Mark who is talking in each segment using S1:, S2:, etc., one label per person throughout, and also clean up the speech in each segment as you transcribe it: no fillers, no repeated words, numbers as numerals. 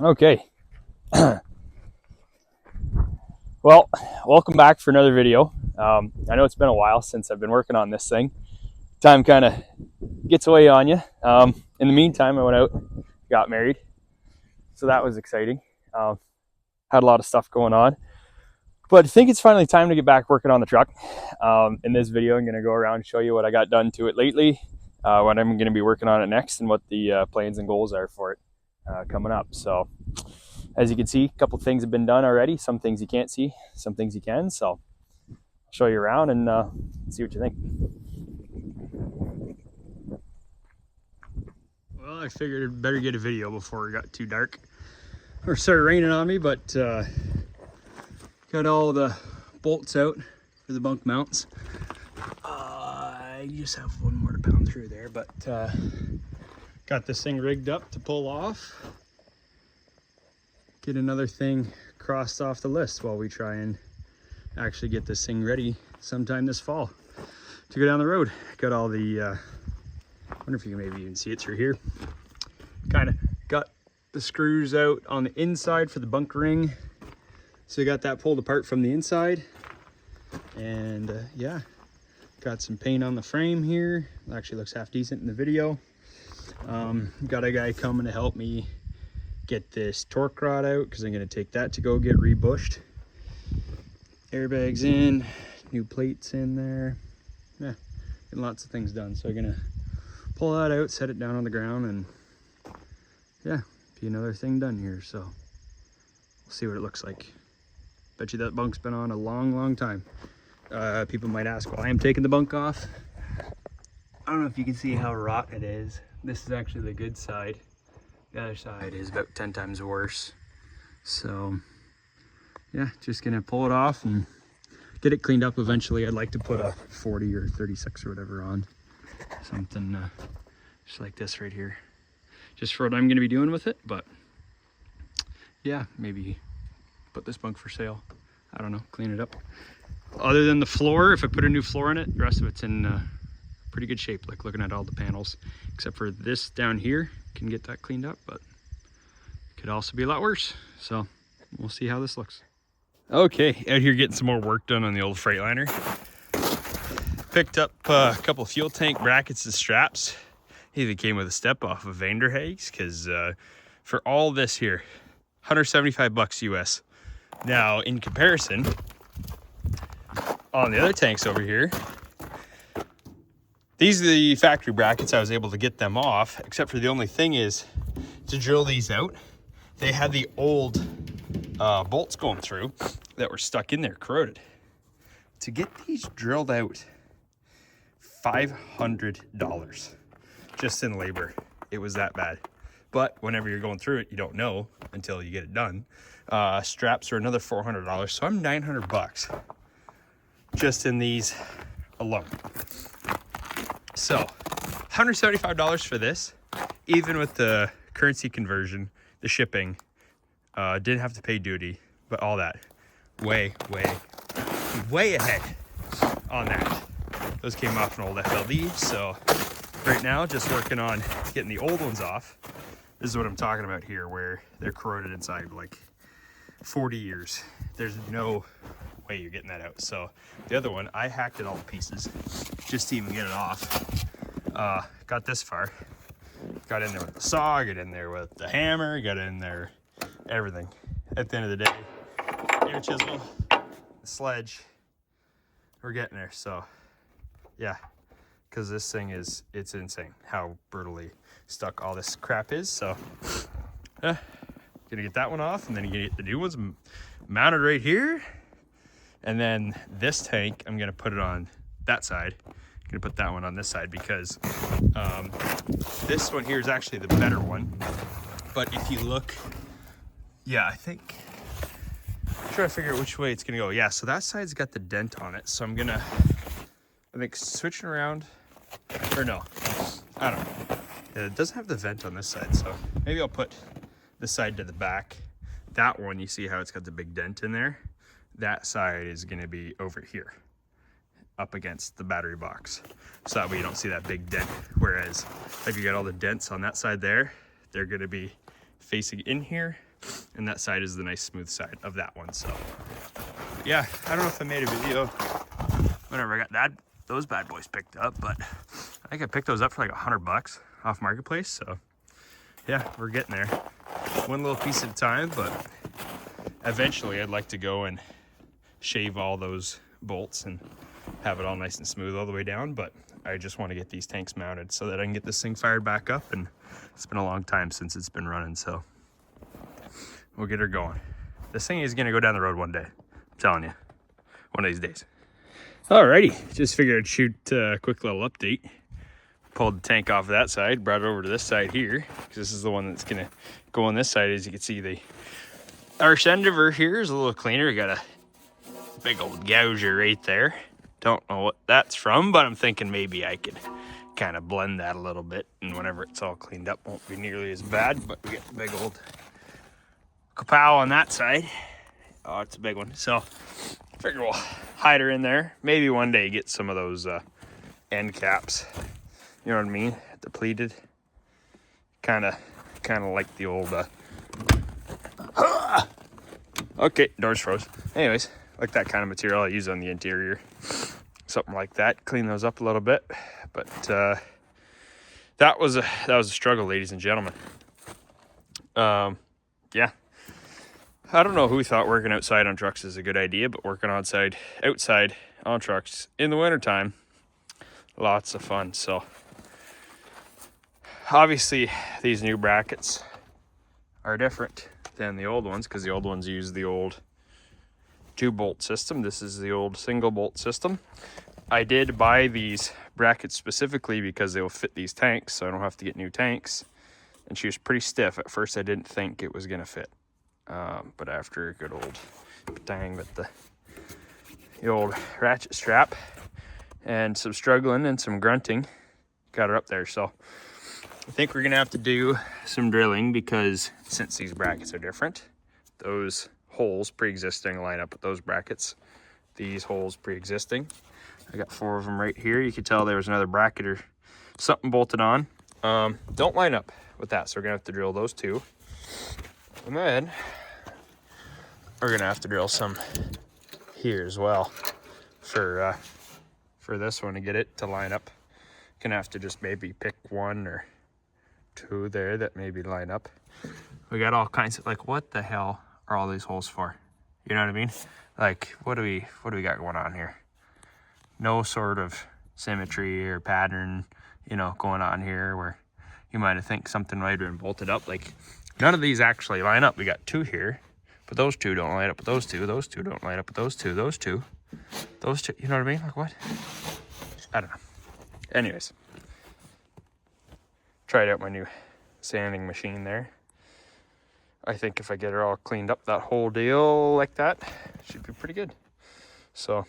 S1: Okay. Well, welcome back for another video. I know it's been a while since I've been working on this thing. Time kind of gets away on you. In the meantime, I went out, got married, so that was exciting. Had a lot of stuff going on, but I think it's finally time to get back working on the truck. In this video, I'm going to go around and show you what I got done to it lately, what I'm going to be working on it next, and what the plans and goals are for it coming up. So as you can see, a couple things have been done already. Some things you can't see, some things you can. So I'll show you around and see what you think. Well, I figured I'd better get a video before it got too dark or started raining on me, but got all the bolts out for the bunk mounts. I just have one more to pound through there, but got this thing rigged up to pull off. Get another thing crossed off the list while we try and actually get this thing ready sometime this fall to go down the road. Got all the, I wonder if you can maybe even see it through here. Kind of got the screws out on the inside for the bunk ring. So I got that pulled apart from the inside. And yeah, got some paint on the frame here. It actually looks half decent in the video. Got a guy coming to help me get this torque rod out because I'm going to take that to go get rebushed. Airbags in, new plates in there. Yeah, getting lots of things done. So I'm going to pull that out, set it down on the ground, and yeah, be another thing done here. So we'll see what it looks like. Bet you that bunk's been on a long time. People might ask why I'm taking the bunk off. I don't know if you can see how rotten it is. This is actually the good side. The other side is about 10 times worse. So yeah, just gonna pull it off and get it cleaned up eventually. I'd like to put a 40 or 36 or whatever on. Something just like this right here. Just for what I'm gonna be doing with it, but yeah, maybe put this bunk for sale. I don't know, clean it up. Other than the floor, if I put a new floor in it, the rest of it's in pretty good shape, like looking at all the panels, except for this down here. Can get that cleaned up, but it could also be a lot worse. So we'll see how this looks. Okay, out here getting some more work done on the old Freightliner. Picked up a couple fuel tank brackets and straps. Even came with a step off of Vanderhaeg's because for all this here, 175 bucks US. Now in comparison, on the other tanks over here, these are the factory brackets. I was able to get them off, except for the only thing is to drill these out. They had the old bolts going through that were stuck in there, corroded. To get these drilled out, $500 just in labor. It was that bad. But whenever you're going through it, you don't know until you get it done. Straps are another $400, so I'm 900 bucks just in these alone. So $175 for this, even with the currency conversion, the shipping, didn't have to pay duty, but all that, way ahead on that. Those came off an old FLD, so right now just working on getting the old ones off. This is what I'm talking about here, where they're corroded inside like 40 years. There's no way you're getting that out. So the other one, I hacked it all to pieces just to even get it off. Got this far, got in there with the saw, got in there with the hammer, got in there everything. At the end of the day, air chisel, the sledge, we're getting there. So yeah, because this thing is, it's insane how brutally stuck all this crap is. So yeah, gonna get that one off, and then you get the new ones mounted right here. And then this tank, I'm gonna put it on that side. I'm gonna put that one on this side because this one here is actually the better one. But if you look, yeah, I think, I'm trying to figure out which way it's gonna go. Yeah, so that side's got the dent on it. So I'm gonna, I think switching around, or no, I don't know. Yeah, it doesn't have the vent on this side, so maybe I'll put this side to the back. That one, you see how it's got the big dent in there? That side is gonna be over here, up against the battery box. So that way you don't see that big dent. Whereas if you got all the dents on that side there, they're gonna be facing in here And that side is the nice smooth side of that one. So yeah, I don't know if I made a video whenever I got those bad boys picked up, but I think I picked those up for like $100 off Marketplace. So yeah, we're getting there, one little piece at a time. But eventually I'd like to go and shave all those bolts and have it all nice and smooth all the way down. But I just want to get these tanks mounted so that I can get this thing fired back up. And it's been a long time since it's been running, so we'll get her going. This thing is going to go down the road one day. I'm telling you, one of these days. Alrighty, just figured I'd shoot a quick little update. Pulled the tank off of that side, brought it over to this side here, because this is the one that's going to go on this side. As you can see, the arse end of her here is a little cleaner. We got a big old gouger right there. Don't know what that's from, but I'm thinking maybe I could kind of blend that a little bit, and whenever it's all cleaned up, won't be nearly as bad. But we got the big old kapow on that side. Oh, it's a big one. So figure we'll hide her in there. Maybe one day get some of those end caps. You know what I mean? Depleted. Kind of like the old. Okay, doors froze. Anyways, like that kind of material I use on the interior. Something like that. Clean those up a little bit. But that was a struggle, ladies and gentlemen. Yeah. I don't know who thought working outside on trucks is a good idea, but working outside on trucks in the wintertime, lots of fun. So obviously these new brackets are different than the old ones, because the old ones use the old 2-bolt system. This is the old single bolt system. I did buy these brackets specifically because they will fit these tanks, so I don't have to get new tanks. And she was pretty stiff. At first I didn't think it was gonna fit. But after a good old bang with the old ratchet strap and some struggling and some grunting, got her up there. So I think we're gonna have to do some drilling, because since these brackets are different, those holes pre-existing line up with those brackets. These holes pre-existing, I got 4 of them right here. You can tell there was another bracket or something bolted on. Don't line up with that, so we're gonna have to drill those 2. And then we're gonna have to drill some here as well for this one to get it to line up. Gonna have to just maybe pick 1 or 2 there that maybe line up. We got all kinds of, like, what the hell are all these holes for? You know what I mean? Like, what do we got going on here? No sort of symmetry or pattern, you know, going on here where you might have think something might have been bolted up. Like, none of these actually line up. We got 2 here, but those 2 don't line up with those 2. Those 2 don't line up with those 2. Those 2. Those 2. You know what I mean? Like, what? I don't know. Anyways, tried out my new sanding machine there. I think if I get her all cleaned up, that whole deal like that, should be pretty good. So,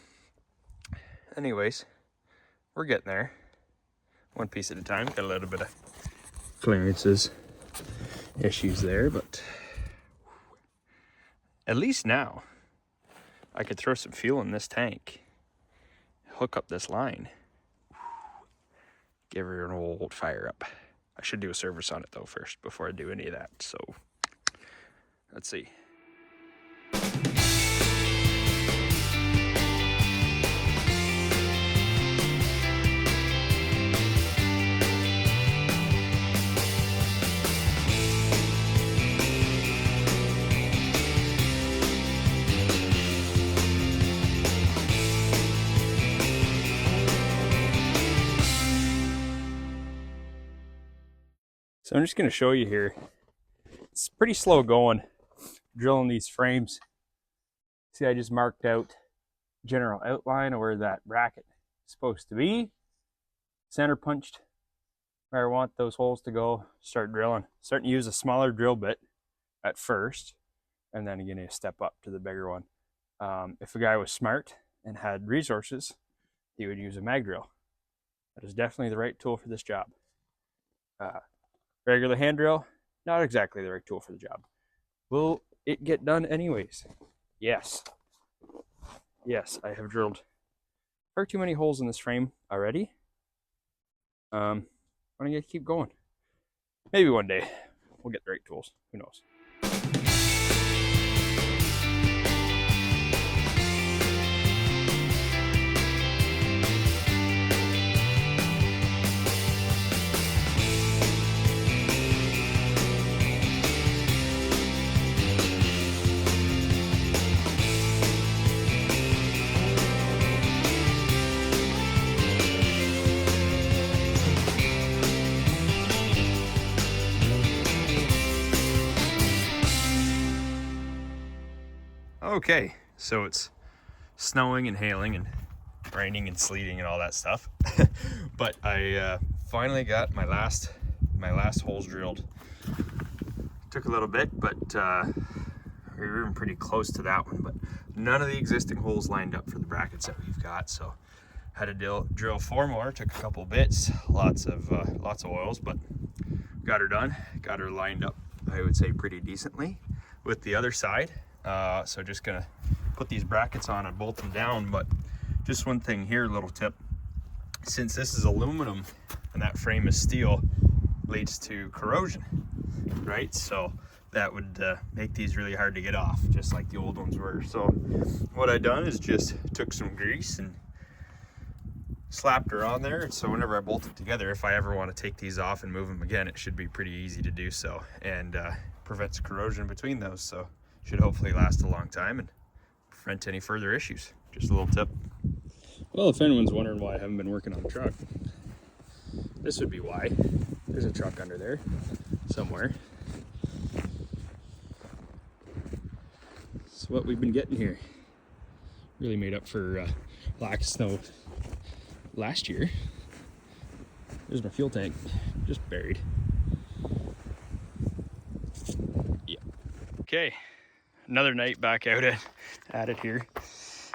S1: anyways, we're getting there. One piece at a time. Got a little bit of clearances issues there, but at least now I could throw some fuel in this tank, hook up this line, give her an old fire up. I should do a service on it though first before I do any of that. So let's see. So I'm just going to show you here. It's pretty slow going, drilling these frames. See, I just marked out general outline of where that bracket is supposed to be. Center punched where I want those holes to go. Start drilling. Starting to use a smaller drill bit at first, and then again, step up to the bigger one. If a guy was smart and had resources, he would use a mag drill. That is definitely the right tool for this job. Regular hand drill, not exactly the right tool for the job. Will it get done anyways? Yes. Yes, I have drilled far too many holes in this frame already. I'm gonna keep going. Maybe one day we'll get the right tools. Who knows? Okay, so it's snowing and hailing and raining and sleeting and all that stuff. But I finally got my last holes drilled. Took a little bit, but we were even pretty close to that one, but none of the existing holes lined up for the brackets that we've got, so had to drill 4 more. Took a couple bits, lots of oils, but got her done. Got her lined up, I would say, pretty decently with the other side. So just gonna put these brackets on and bolt them down. But just one thing here, little tip: since this is aluminum and that frame is steel, leads to corrosion, right? So that would make these really hard to get off, just like the old ones were. So what I done is just took some grease and slapped her on there, so whenever I bolt it together, if I ever want to take these off and move them again, it should be pretty easy to do so, and prevents corrosion between those, so should hopefully last a long time and prevent any further issues. Just a little tip. Well, if anyone's wondering why I haven't been working on the truck, this would be why. There's a truck under there somewhere. That's what we've been getting here. Really made up for lack of snow last year. There's my fuel tank, just buried. Yeah. Okay, another night back out at it here.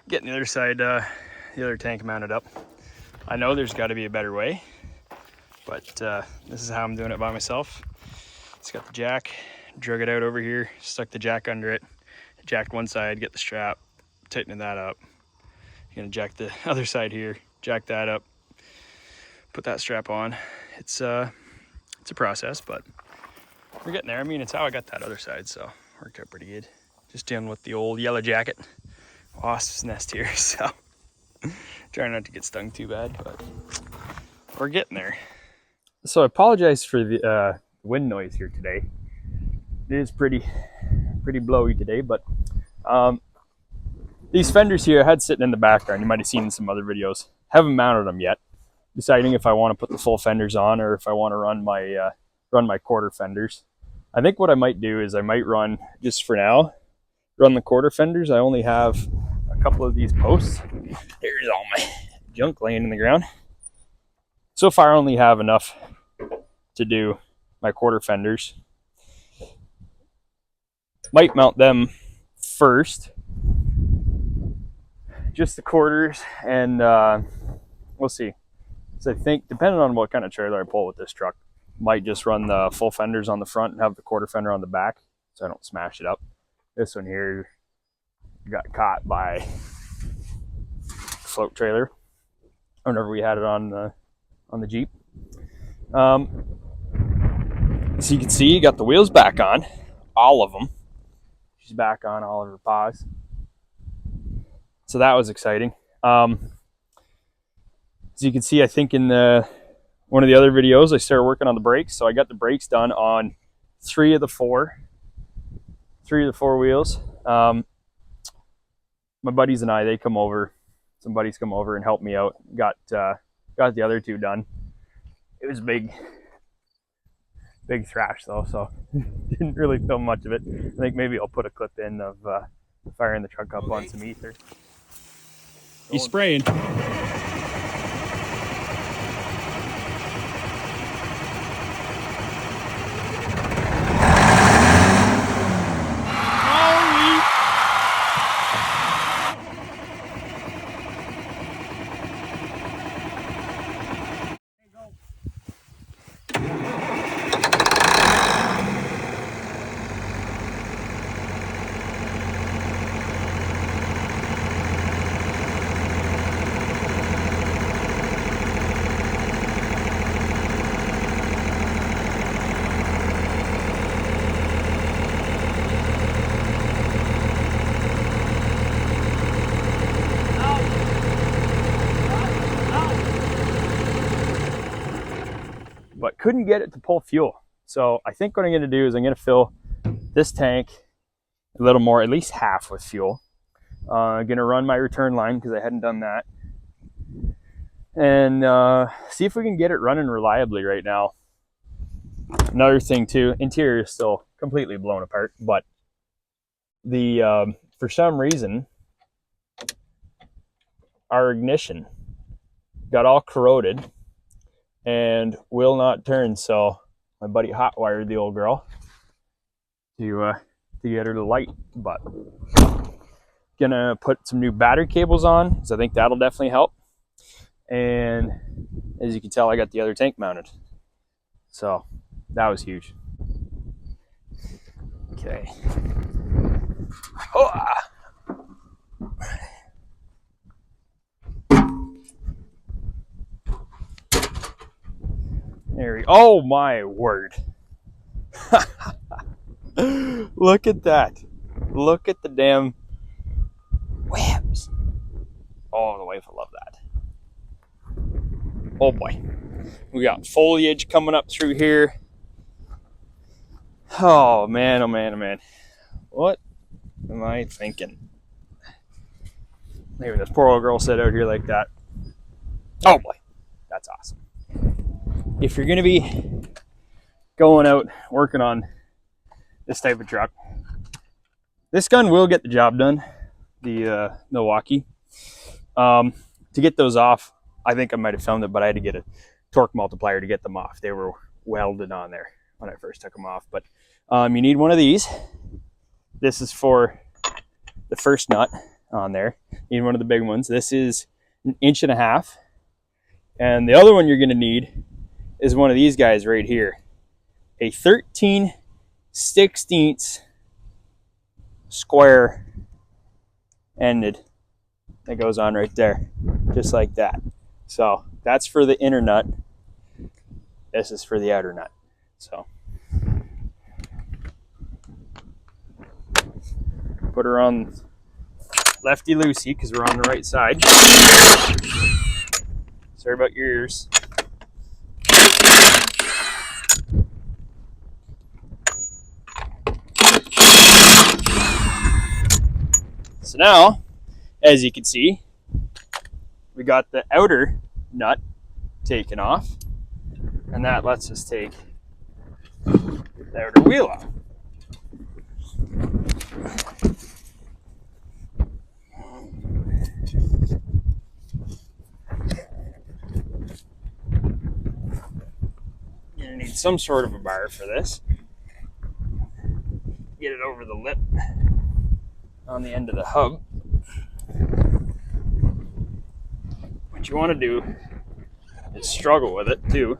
S1: Getting the other side, the other tank mounted up. I know there's got to be a better way, but this is how I'm doing it by myself. It's got the jack, drug it out over here, stuck the jack under it, jacked one side, get the strap, tightening that up. You're gonna jack the other side here, jack that up, put that strap on. It's a process, but we're getting there. I mean, it's how I got that other side, so worked out pretty good. Just dealing with the old yellow jacket wasp's nest here, so trying not to get stung too bad, but we're getting there. So I apologize for the wind noise here today. It is pretty blowy today, but these fenders here I had sitting in the background. You might have seen in some other videos. Haven't mounted them yet. Deciding if I want to put the full fenders on or if I want to run my quarter fenders. I think what I might do is I might run, just for now, run the quarter fenders. I only have a couple of these posts. There's all my junk laying in the ground. So far I only have enough to do my quarter fenders. Might mount them first, just the quarters, and we'll see. So I think, depending on what kind of trailer I pull with this truck, might just run the full fenders on the front and have the quarter fender on the back so I don't smash it up. This one here got caught by a float trailer whenever we had it on the Jeep. So you can see, you got the wheels back on, all of them. She's back on all of her paws. So that was exciting. As you can see, I think in one of the other videos, I started working on the brakes. So I got the brakes done on 3 of the 4 wheels. My buddies and I, some buddies come over and help me out. Got the other 2 done. It was big thrash though, so didn't really film much of it. I think maybe I'll put a clip in of firing the truck up on some ether. He's spraying. But couldn't get it to pull fuel. So I think what I'm going to do is I'm going to fill this tank a little more, at least half, with fuel. I'm going to run my return line because I hadn't done that. And see if we can get it running reliably right now. Another thing too, interior is still completely blown apart, but the for some reason, our ignition got all corroded and will not turn. So my buddy hot wired the old girl to get her to light, but gonna put some new battery cables on because I think that'll definitely help. And as you can tell, I got the other tank mounted, so that was huge. Okay. Oh. There we go. Oh my word. Look at that. Look at the damn webs. Oh, the wife will love that. Oh boy. We got foliage coming up through here. Oh man, oh man, oh man. What am I thinking? Maybe this poor old girl sit out here like that. Oh boy, that's awesome. If you're gonna be going out working on this type of truck, this gun will get the job done, the Milwaukee. To get those off, I think I might have filmed it, but I had to get a torque multiplier to get them off. They were welded on there when I first took them off. But you need one of these. This is for the first nut on there. You need one of the big ones. This is 1.5 inches. And the other one you're going to need is one of these guys right here. A 13/16 square ended that goes on right there, just like that. So that's for the inner nut. This is for the outer nut. So put her on lefty loosey because we're on the right side. Sorry about your ears. So now, as you can see, we got the outer nut taken off, and that lets us take the outer wheel off. You're gonna need some sort of a bar for this. Get it over the lip on the end of the hub. What you want to do is struggle with it too.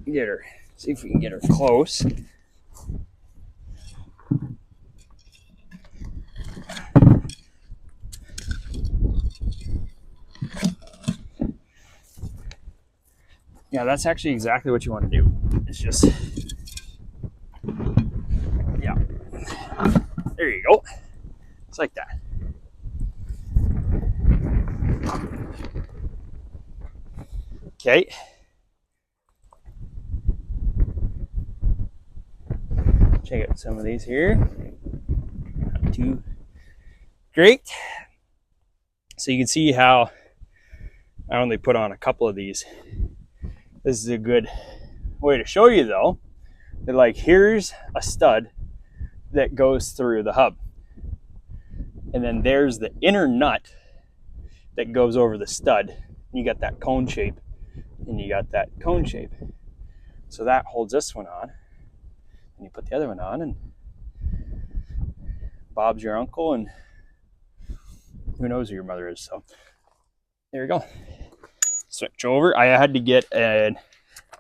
S1: Get her, see if we can get her close. Yeah, that's actually exactly what you want to do. It's just, yeah. There you go. It's like that. Okay. Check out some of these here. Not too great. So you can see how I only put on a couple of these. This is a good way to show you though, that like here's a stud that goes through the hub. And then there's the inner nut that goes over the stud. You got that cone shape and you got that cone shape. So that holds this one on. And you put the other one on and Bob's your uncle and who knows who your mother is. So there you go. Switch over. I had to get an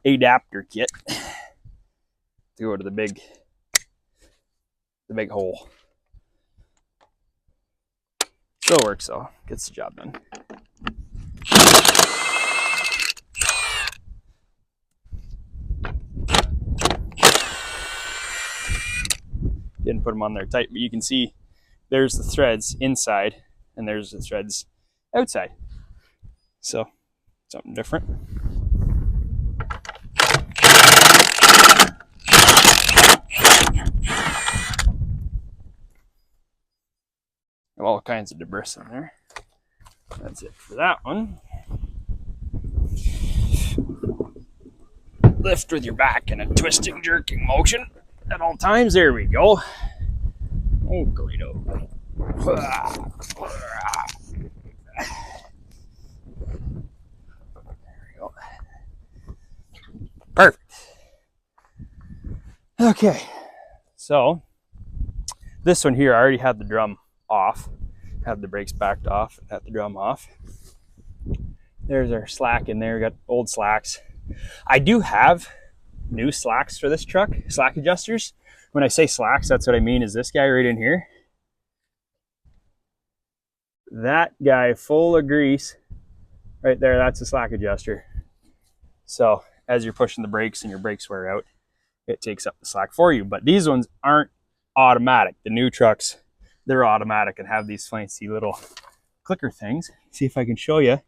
S1: adapter kit to go to the big hole. Still works though. Gets the job done. Didn't put them on there tight, but you can see there's the threads inside and there's the threads outside. So something different. All kinds of debris in there. That's it for that one. Lift with your back in a twisting, jerking motion at all times. There we go. Oh, Golito. There we go. Perfect. Okay, so this one here, I already had the drum off, had the brakes backed off, had the drum off. There's our slack in there. We got old slacks. I do have new slacks for this truck, slack adjusters. When I say slacks, that's what I mean is this guy right in here. That guy full of grease right there, that's a slack adjuster. So as you're pushing the brakes and your brakes wear out, it takes up the slack for you. But these ones aren't automatic. The new trucks, they're automatic and have these fancy little clicker things. See if I can show you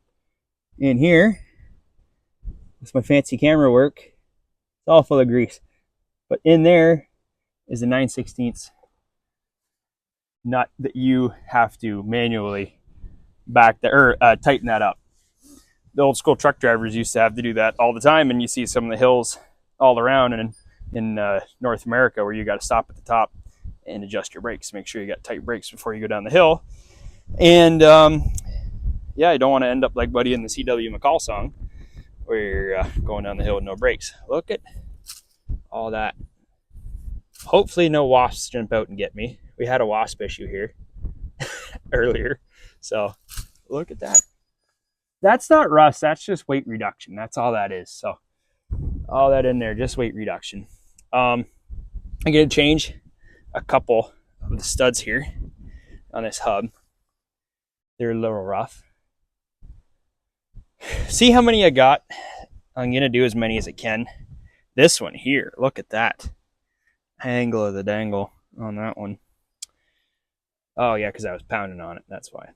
S1: in here. With my fancy camera work, it's all full of grease. But in there is a 9/16 nut that you have to manually tighten that up. The old school truck drivers used to have to do that all the time, and you see some of the hills all around and in North America where you got to stop at the top and adjust your brakes. Make sure you got tight brakes before you go down the hill. And yeah, you don't want to end up like Buddy in the C.W. McCall song where you're going down the hill with no brakes. Look at all that. Hopefully no wasps jump out and get me. We had a wasp issue here earlier. So look at that. That's not rust. That's just weight reduction. That's all that is. So all that in there, just weight reduction. I'm going to change a couple of the studs here on this hub. They're a little rough. See how many I got? I'm going to do as many as I can. This one here, look at that. Angle of the dangle on that one. Oh yeah, because I was pounding on it. That's why.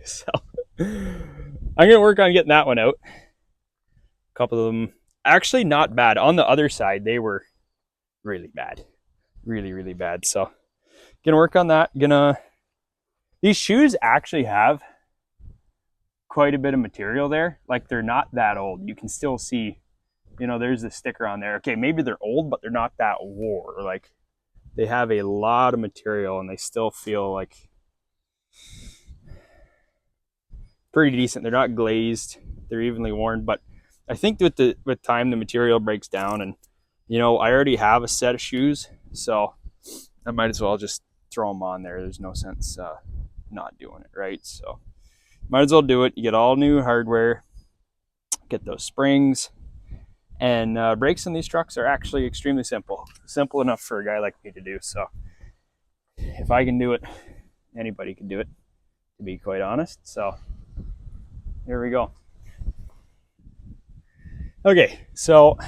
S1: So I'm going to work on getting that one out. A couple of them actually not bad. On the other side, they were really bad. Really, really bad. So going to work on that. These shoes actually have quite a bit of material there. Like they're not that old. You can still see, you know, there's a sticker on there. Okay, maybe they're old, but they're not that wore. Like they have a lot of material and they still feel like pretty decent. They're not glazed. They're evenly worn, but I think with time the material breaks down, and you know, I already have a set of shoes, so I might as well just throw them on there. There's no sense not doing it, right? So might as well do it. You get all new hardware, get those springs, and brakes in these trucks are actually extremely simple enough for a guy like me to do. So if I can do it, anybody can do it, to be quite honest. So here we go. Okay, so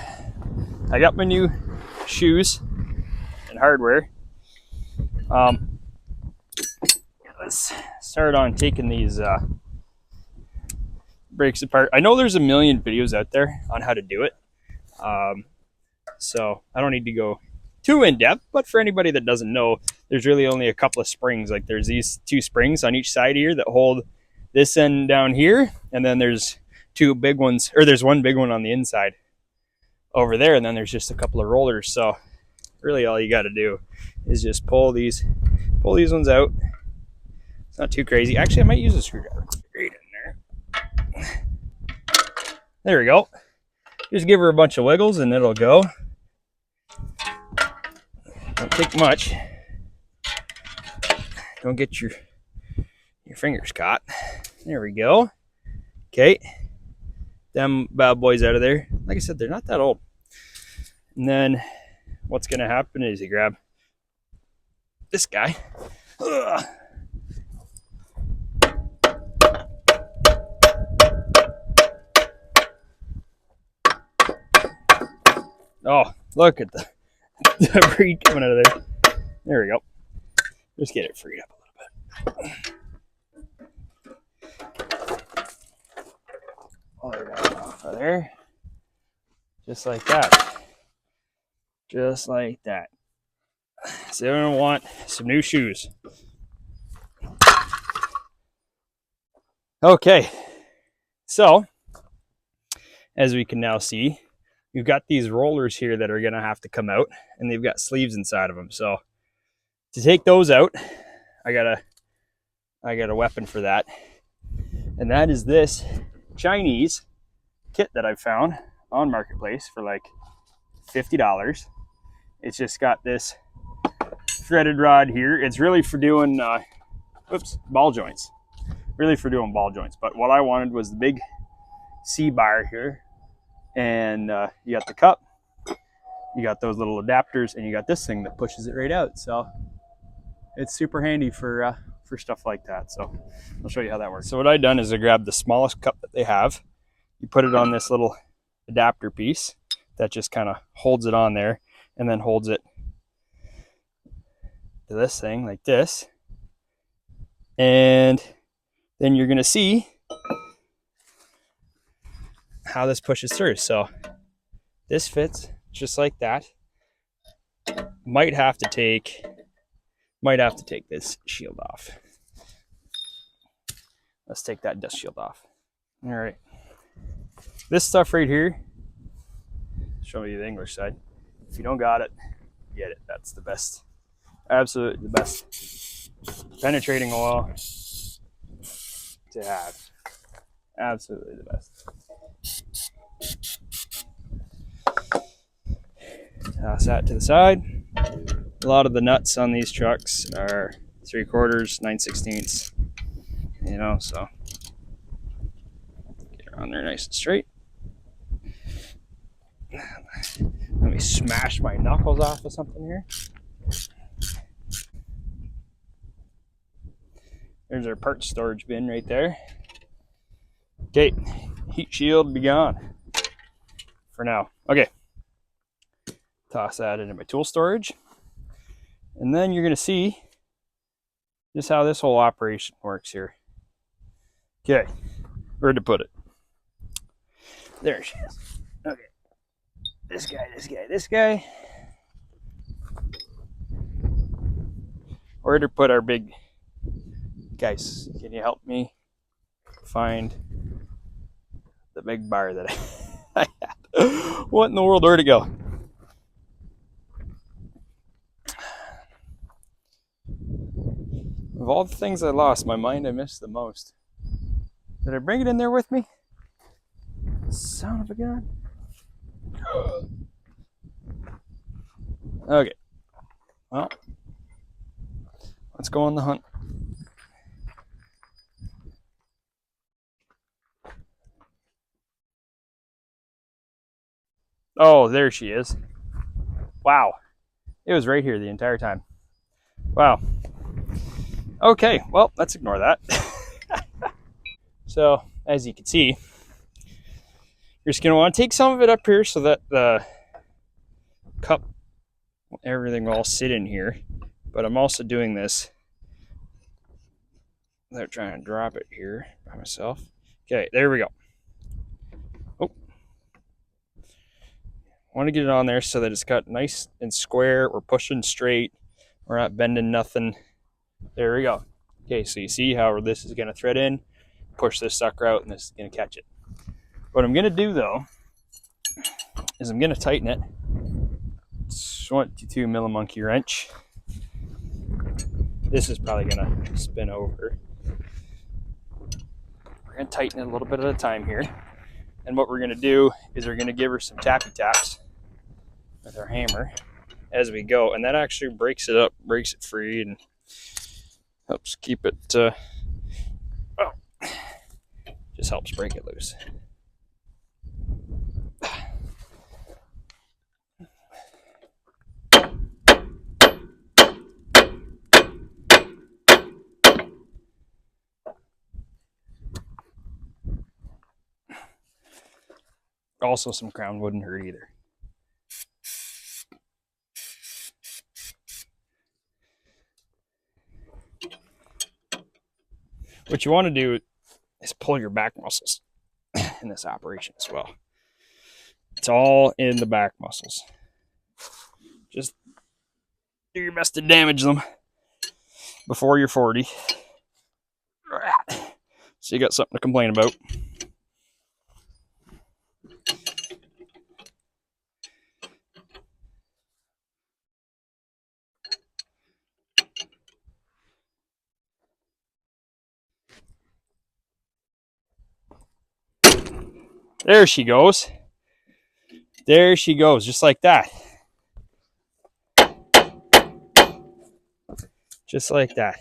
S1: I got my new shoes and hardware. Let's start on taking these brakes apart. I know there's a million videos out there on how to do it. So I don't need to go too in depth, but for anybody that doesn't know, there's really only a couple of springs. Like there's these two springs on each side here that hold this end down here, and then there's two big ones, or there's one big one on the inside over there, and then there's just a couple of rollers. So really all you got to do is just pull these ones out. It's not too crazy. Actually, I might use a screwdriver right in there. There we go. Just give her a bunch of wiggles and it'll go. Don't take much. Don't get your fingers caught. There we go. Okay. Them bad boys out of there. Like I said, they're not that old. And then what's going to happen is you grab this guy. Ugh. Oh, look at the debris coming out of there. There we go. Just get it freed up a little bit. Pull it right off of there. Just like that. Just like that. So you're going to want some new shoes. Okay, so as we can now see, you've got these rollers here that are going to have to come out, and they've got sleeves inside of them. So to take those out, I got a weapon for that, and that is this Chinese kit that I found on Marketplace for like $50. It's just got this threaded rod here. It's really for doing ball joints. Really for doing ball joints. But what I wanted was the big C bar here, and you got the cup, you got those little adapters, and you got this thing that pushes it right out. So it's super handy for stuff like that. So I'll show you how that works. So what I done is I grabbed the smallest cup that they have. You put it on this little adapter piece that just kind of holds it on there, and then holds it to this thing like this. And then you're going to see how this pushes through. So this fits just like that. Might have to take this shield off. Let's take that dust shield off. All right. This stuff right here, show you the English side. If you don't got it, get it. That's the best. Absolutely the best penetrating oil to have. Absolutely the best. Toss that to the side. A lot of the nuts on these trucks are 3/4, 9/16, you know, so get her on there nice and straight. Let me smash my knuckles off of something here. There's our parts storage bin right there. Okay, heat shield be gone for now. Okay, toss that into my tool storage. And then you're going to see just how this whole operation works here. Okay, where'd to put it? There she is. Okay, this guy. Where to put our big... Guys, can you help me find the big bar that I had? What in the world? Where'd it go? Of all the things I lost, my mind I missed the most. Did I bring it in there with me? Son of a gun. Okay. Well, let's go on the hunt. Oh, there she is. Wow. It was right here the entire time. Wow. Okay, well, let's ignore that. So, as you can see, you're just going to want to take some of it up here so that the cup, everything will all sit in here. But I'm also doing this without trying to drop it here by myself. Okay, there we go. Oh. I want to get it on there so that it's got nice and square. We're pushing straight. We're not bending nothing. There we go. Okay, so you see how this is going to thread in, push this sucker out, and this is going to catch it. What I'm going to do, though, is I'm going to tighten it. 22 millimonkey wrench. This is probably going to spin over. We're going to tighten it a little bit at a time here. And what we're going to do is we're going to give her some tappy taps with our hammer as we go. And that actually breaks it up, breaks it free, and helps keep it, just helps break it loose. Also, some crown wouldn't hurt either. What you want to do is pull your back muscles in this operation as well. It's all in the back muscles. Just do your best to damage them before you're 40. So you got something to complain about. There she goes. There she goes, just like that. Just like that.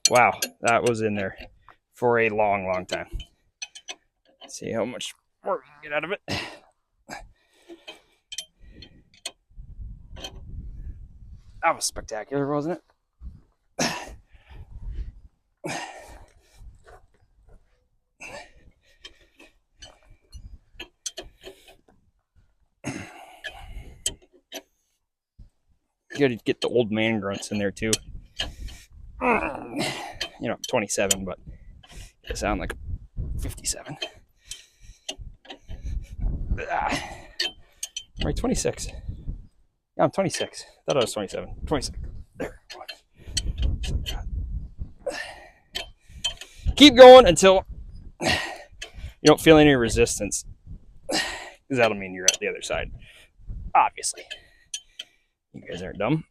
S1: Wow, that was in there for a long, long time. Let's see how much more we can get out of it. That was spectacular, wasn't it? You gotta get the old man grunts in there too. You know, 27, but I sound like 57. Right, 26. Yeah, I'm 26. I thought I was 27. 26. There. Keep going until you don't feel any resistance, because that'll mean you're at the other side. Obviously. You guys aren't dumb.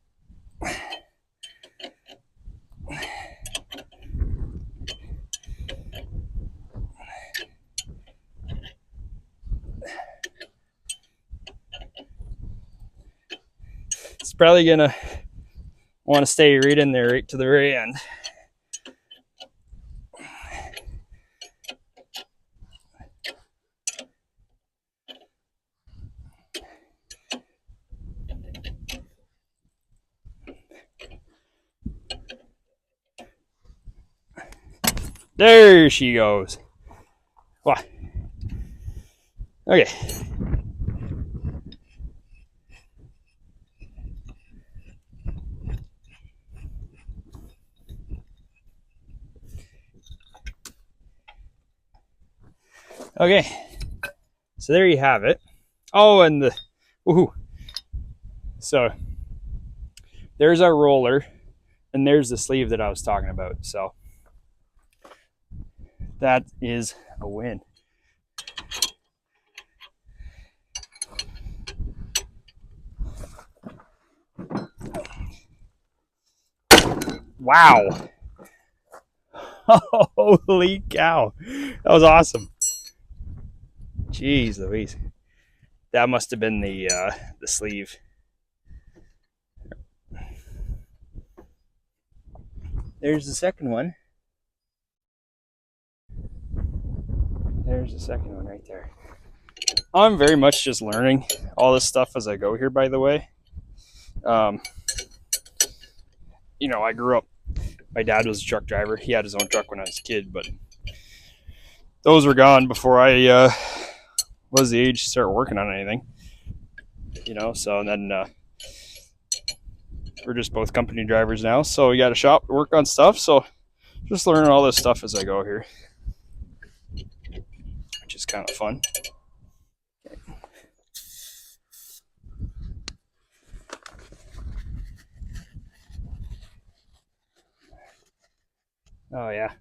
S1: It's probably gonna want to stay right in there, right to the very end. There she goes. What? Okay. Okay. So there you have it. Oh, and the woohoo. So there's our roller, and there's the sleeve that I was talking about. So that is a win. Wow. Holy cow. That was awesome. Jeez Louise. That must have been the sleeve. There's the second one. There's the second one right there. I'm very much just learning all this stuff as I go here, by the way. You know, I grew up, my dad was a truck driver. He had his own truck when I was a kid, but those were gone before I was the age to start working on anything. You know, so and then we're just both company drivers now. So we got a shop to work on stuff. So just learning all this stuff as I go here, which is kind of fun. Oh yeah.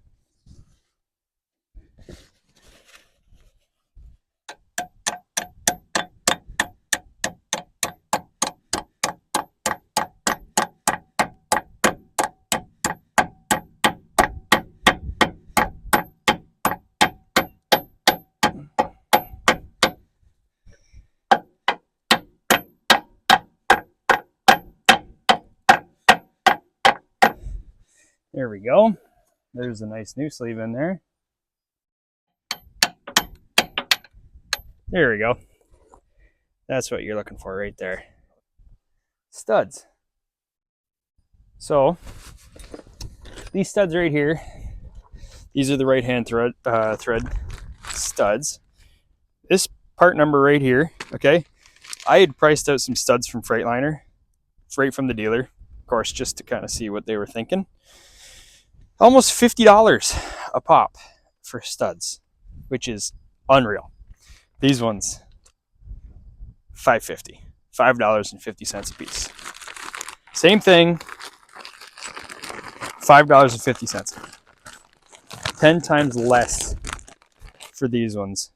S1: There we go. There's a nice new sleeve in there. There we go. That's what you're looking for right there. Studs. So these studs right here, these are the right hand thread studs. This part number right here, okay, I had priced out some studs from Freightliner, right from the dealer, of course, just to kind of see what they were thinking. Almost $50 a pop for studs, which is unreal. These ones, $5.50, $5.50 a piece. Same thing, $5.50. 10 times less for these ones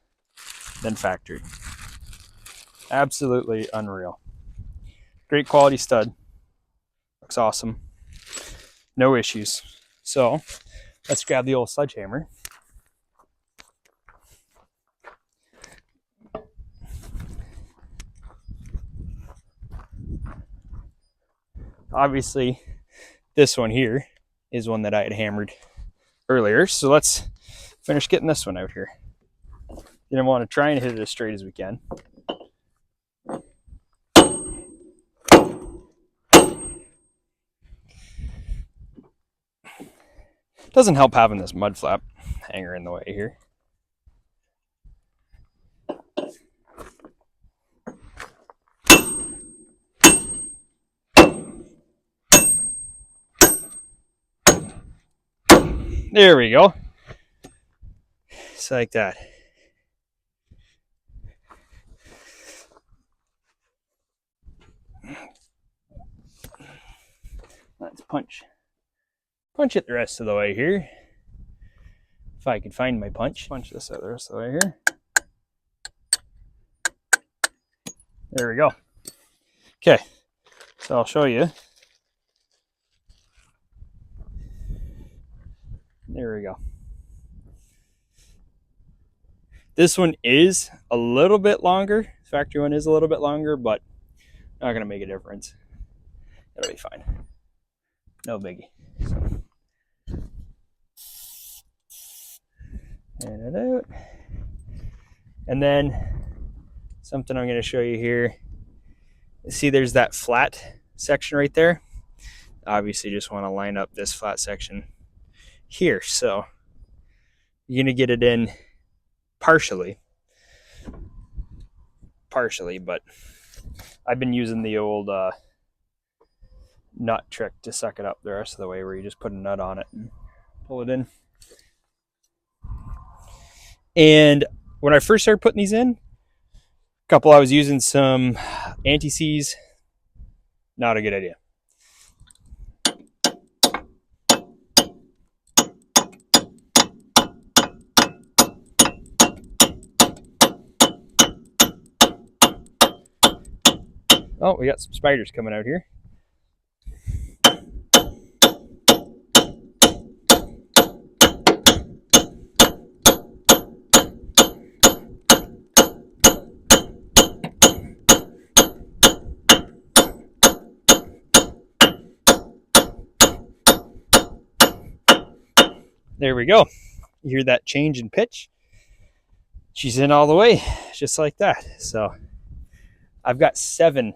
S1: than factory. Absolutely unreal. Great quality stud. Looks awesome. No issues. So let's grab the old sledgehammer. Obviously, this one here is one that I had hammered earlier. So let's finish getting this one out here. Then I want to try and hit it as straight as we can. Doesn't help having this mud flap hanger in the way here. There we go. Just like that. Let's punch it the rest of the way here. If I could find my punch. Punch this out the rest of the way here. There we go. Okay, so I'll show you. There we go. This one is a little bit longer. The factory one is a little bit longer, but not going to make a difference. It'll be fine. No biggie. So. And it out. And then something I'm going to show you here. See, there's that flat section right there. Obviously, just want to line up this flat section here. So you're going to get it in partially, but I've been using the old nut trick to suck it up the rest of the way, where you just put a nut on it and pull it in. And when I first started putting these in, I was using some anti-seize. Not a good idea. Oh, we got some spiders coming out here. There we go. You hear that change in pitch? She's in all the way, just like that. So I've got 7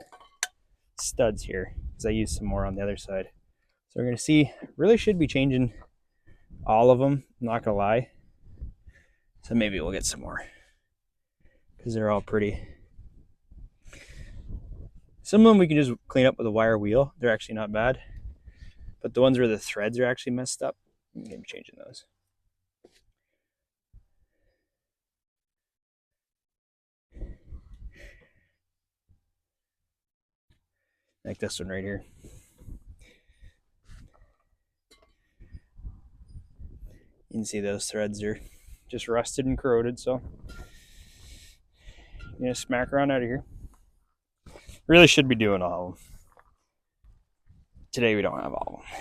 S1: studs here because I used some more on the other side. So we're going to see, really should be changing all of them, I'm not going to lie. So maybe we'll get some more because they're all pretty. Some of them we can just clean up with a wire wheel. They're actually not bad. But the ones where the threads are actually messed up, I'm going to be changing those. Like this one right here. You can see those threads are just rusted and corroded, so I'm going to smack her on out of here. Really should be doing all of them. Today we don't have all of them.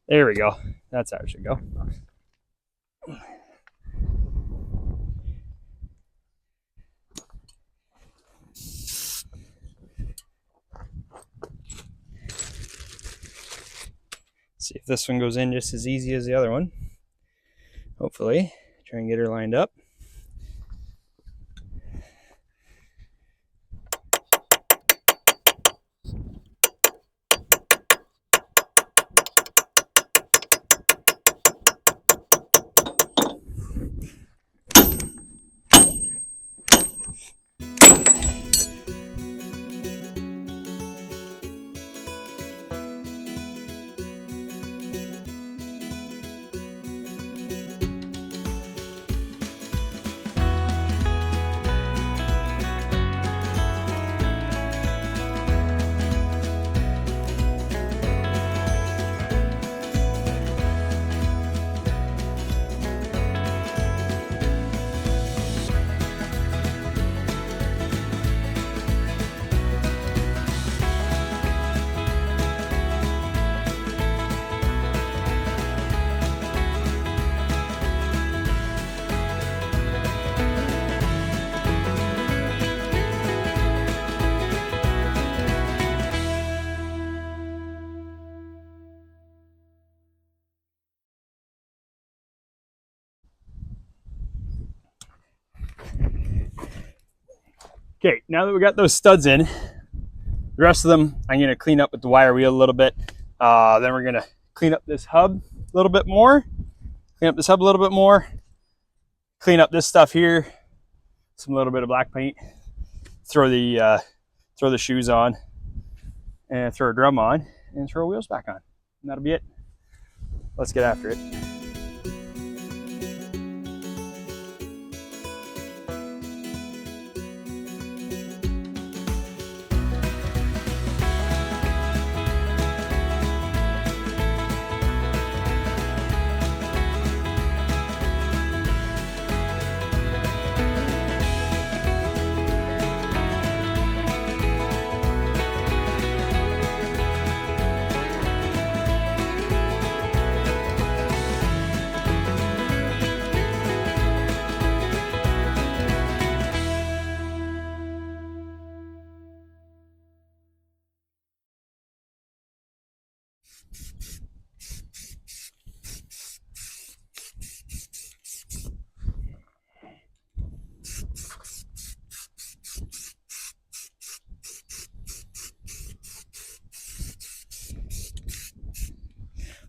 S1: There we go. That's how it should go. See if this one goes in just as easy as the other one. Hopefully. Try and get her lined up. Okay, now that we got those studs in, the rest of them I'm going to clean up with the wire wheel a little bit. Then we're going to clean up this hub a little bit more. Clean up this hub a little bit more. Clean up this stuff here. Some little bit of black paint. Throw the shoes on. And throw a drum on. And throw wheels back on. And that'll be it. Let's get after it.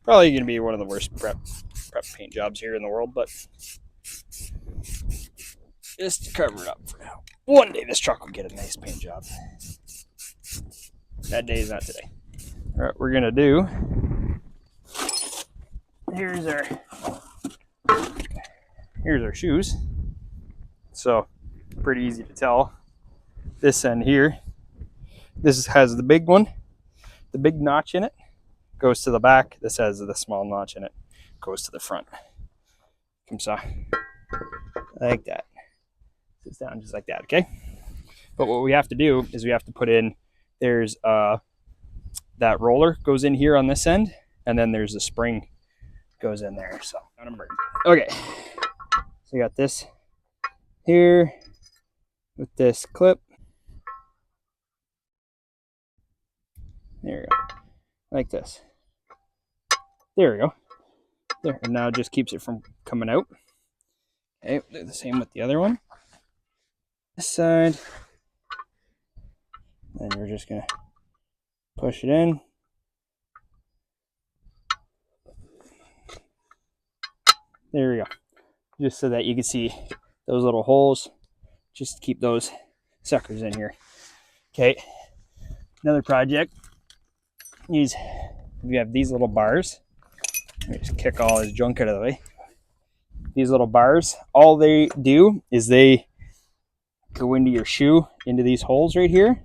S1: Probably going to be one of the worst prep paint jobs here in the world, but just to cover it up for now. One day this truck will get a nice paint job. That day is not today. All right, we're going to do, here's our shoes. So pretty easy to tell. This end here, this has the big one, the big notch in it. Goes to the back. This has the small notch in it. Goes to the front. Comme ça. Like that. Sits down just like that, okay? But what we have to do is we have to put in, there's that roller goes in here on this end, and then there's a spring goes in there. So, okay. So we got this here with this clip. There we go. Like this. There we go. There, and now it just keeps it from coming out. Okay, do the same with the other one. This side. Then we're just gonna push it in. There we go. Just so that you can see those little holes. Just keep those suckers in here. Okay. Another project. We have these little bars. Let me just kick all his junk out of the way. These little bars, all they do is they go into your shoe, into these holes right here,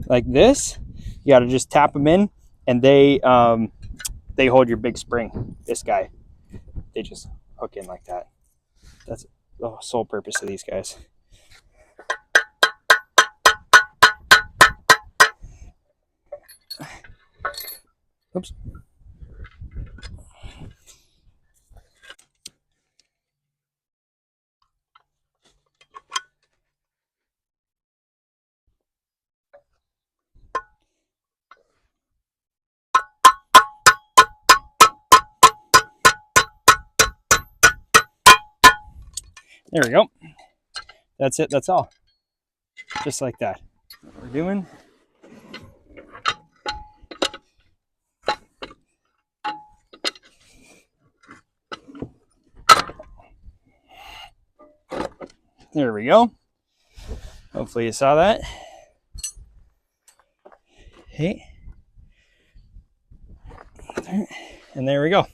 S1: like this. You got to just tap them in, and they hold your big spring. This guy, they just hook in like that. That's the sole purpose of these guys. Oops. There we go. That's it. That's all. Just like that. What we're doing. There we go. Hopefully you saw that. Okay. And there we go.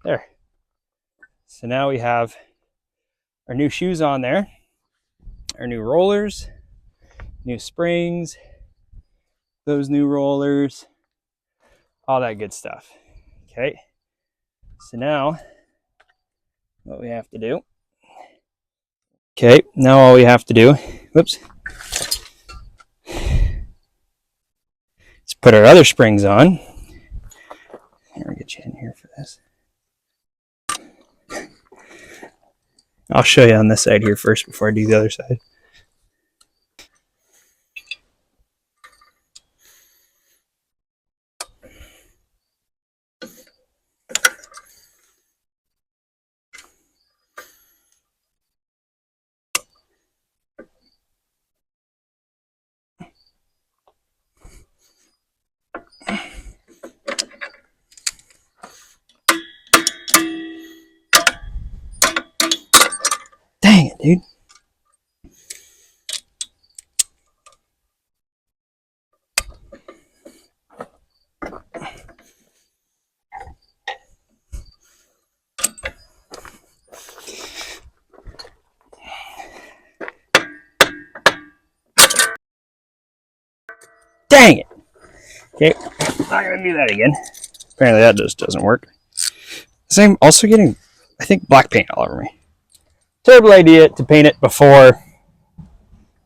S1: There. So now we have our new shoes on there, our new rollers, new springs, those new rollers, all that good stuff. Okay. So now what we have to do. Okay, now all we have to do, whoops, is put our other springs on. Here, we'll get you in here for this. I'll show you on this side here first before I do the other side. dude. Dang it. Okay, not gonna do that again. Apparently that just doesn't work. So I'm also getting, I think, black paint all over me. Terrible idea to paint it before,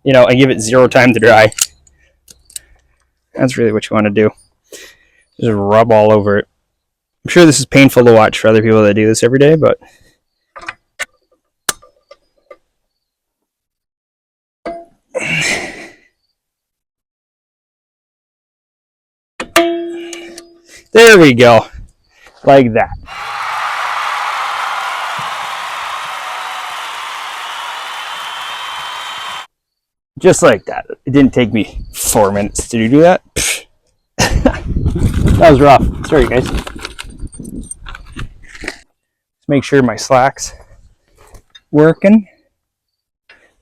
S1: and give it 0 time to dry. That's really what you want to do. Just rub all over it. I'm sure this is painful to watch for other people that do this every day, but there we go. Like that. Just like that. It didn't take me 4 minutes to do that. That was rough. Sorry, guys. Let's make sure my slack's working.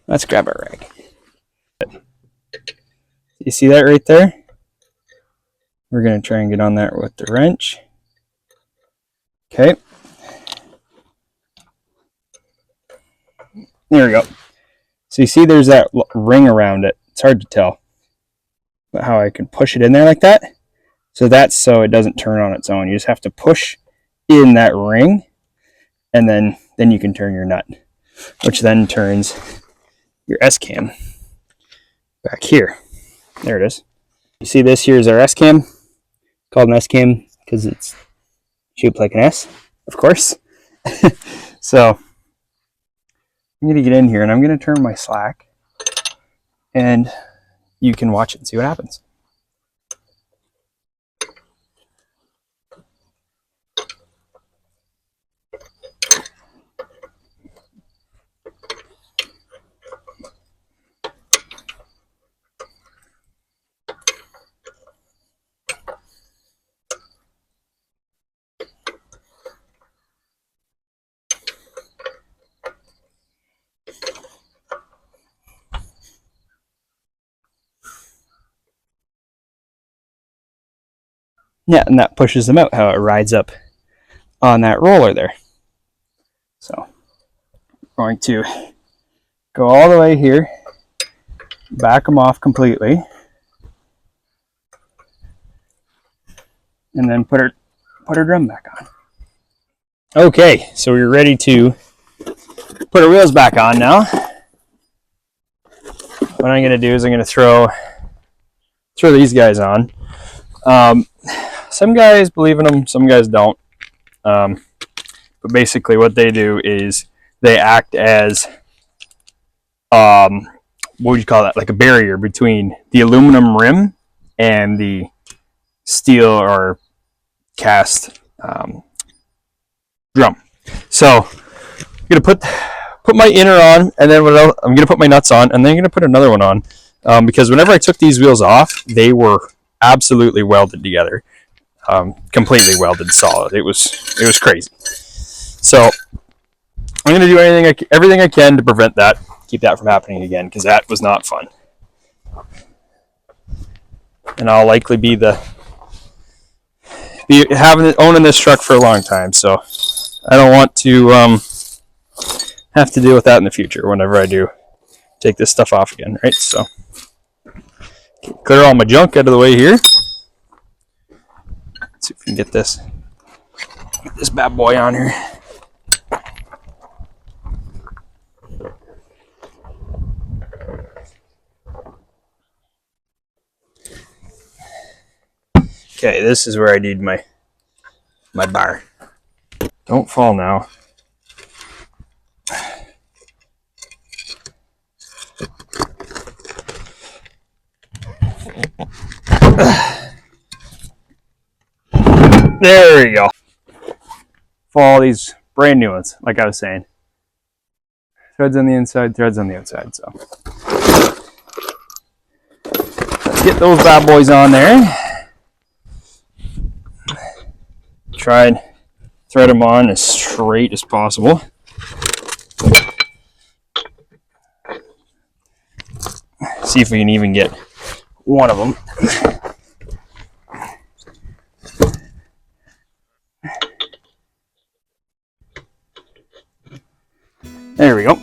S1: Let's grab a rag. You see that right there? We're going to try and get on that with the wrench. Okay. There we go. So you see there's that ring around it. It's hard to tell. But how I can push it in there like that. So that's so it doesn't turn on its own. You just have to push in that ring, and then you can turn your nut, which then turns your S-cam back here. There it is. You see this here is our S-cam, called an S-cam because it's shaped like an S, of course. So I'm going to get in here and I'm going to turn my slack, and you can watch it and see what happens. Yeah, and that pushes them out, how it rides up on that roller there. So I'm going to go all the way here, back them off completely, and then put our drum back on. Okay, so we're ready to put our wheels back on now. What I'm going to do is I'm going to throw these guys on. Some guys believe in them, some guys don't. But basically what they do is they act as, what would you call that? Like a barrier between the aluminum rim and the steel or cast drum. So I'm going to put my inner on, and then I'm going to put my nuts on, and then I'm going to put another one on. Because whenever I took these wheels off, they were absolutely welded together. Completely welded solid. It was crazy. So I'm going to do everything I can to prevent that, keep that from happening again, because that was not fun. And I'll likely owning this truck for a long time, so I don't want to have to deal with that in the future whenever I do take this stuff off again, right? So clear all my junk out of the way here. Let's see if we can get this bad boy on here. Okay, this is where I need my bar. Don't fall now. There we go. For all these brand new ones, like I was saying. Threads on the inside, threads on the outside. So let's get those bad boys on there. Try and thread them on as straight as possible. See if we can even get one of them. There we go.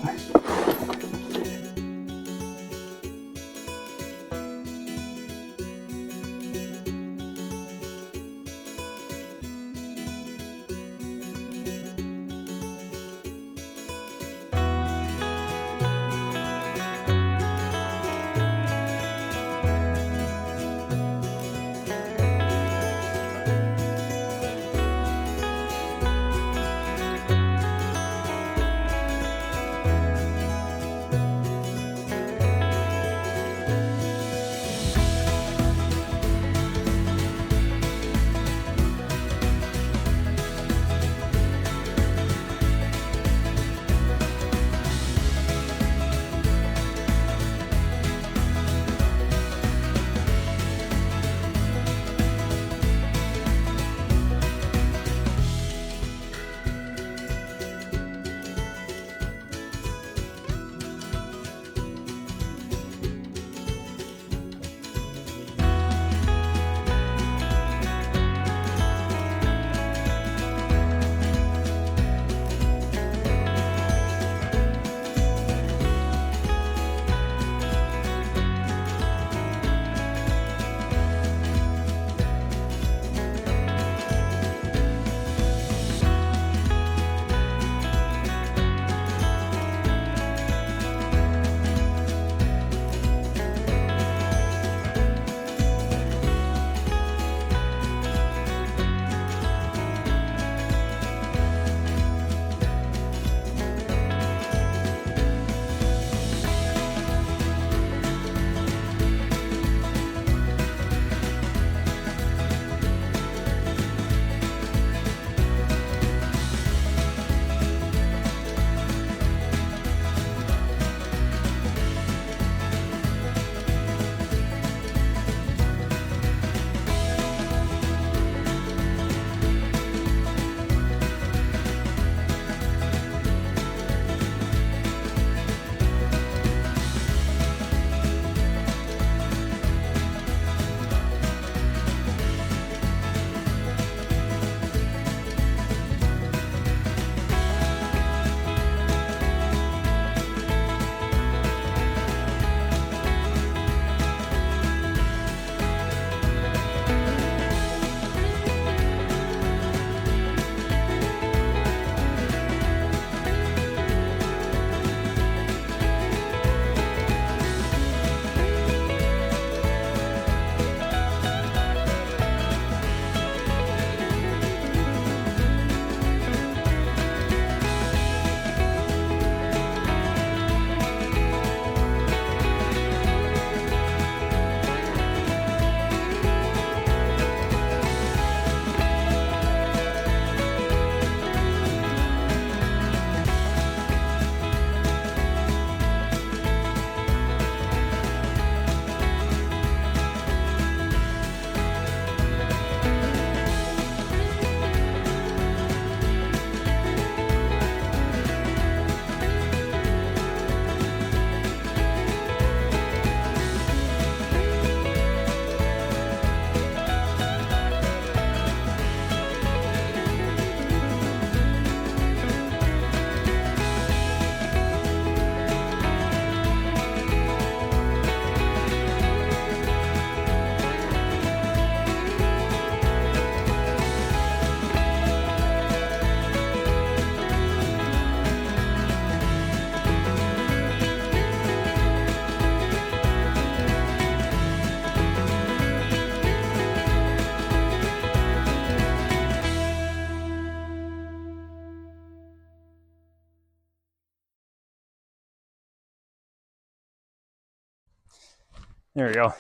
S1: There we go. All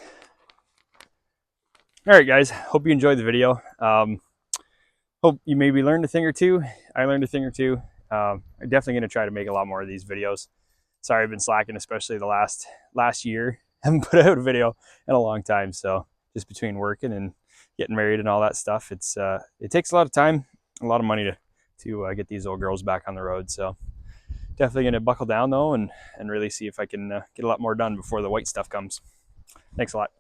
S1: right, guys. Hope you enjoyed the video. Hope you maybe learned a thing or two. I learned a thing or two. I'm definitely going to try to make a lot more of these videos. Sorry, I've been slacking, especially the last year. I haven't put out a video in a long time. So just between working and getting married and all that stuff, it takes a lot of time, a lot of money to get these old girls back on the road. So Definitely going to buckle down though and really see if I can get a lot more done before the white stuff comes. Thanks a lot.